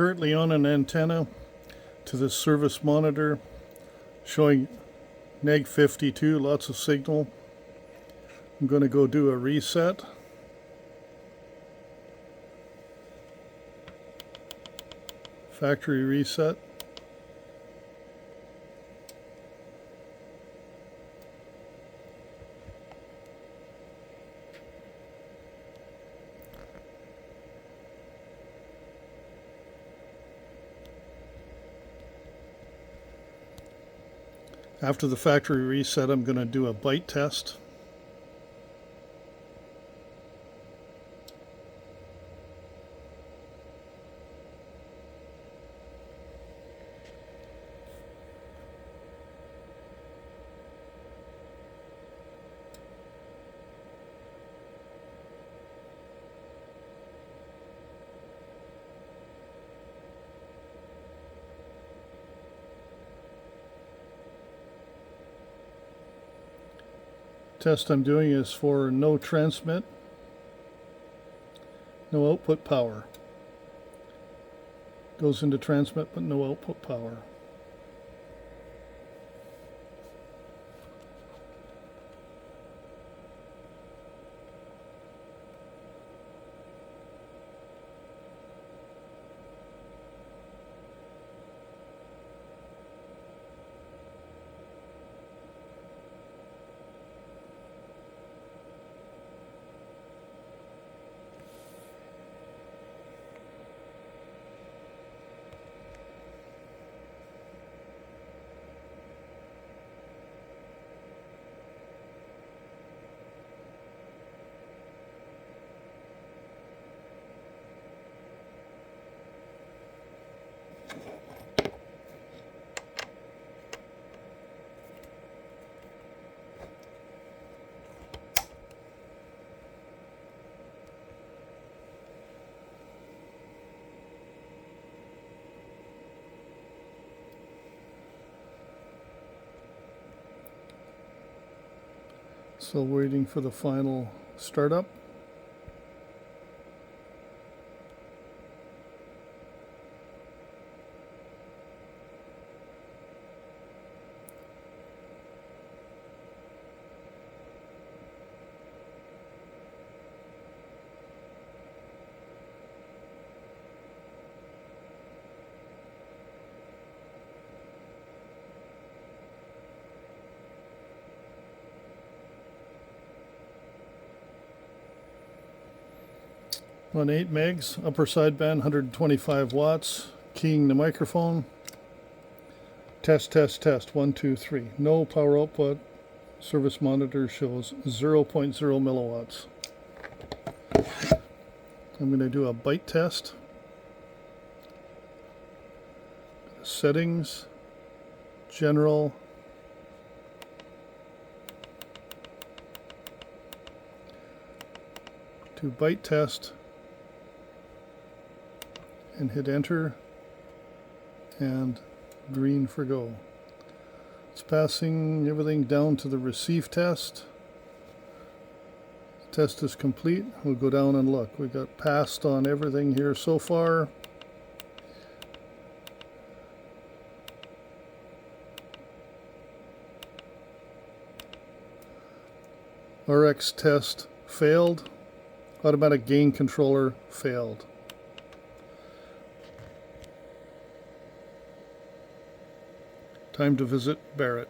currently on an antenna to the service monitor showing neg 52, lots of signal. I'm going to go do a reset. Factory reset. After the factory reset, I'm going to do a byte test. Test I'm doing is for no transmit, no output power. Goes into transmit but no output power. Still waiting for the final startup. On 8 megs, upper sideband, 125 watts. Keying the microphone. Test, test, test. 1, 2, 3. No power output. Service monitor shows 0.0 milliwatts. I'm going to do a byte test. Settings, general. To byte test. And hit enter, and green for go. It's passing everything down to the receive test. The test is complete. We'll go down and look. We got passed on everything here so far. RX test failed. Automatic gain controller failed. Time to visit Barrett.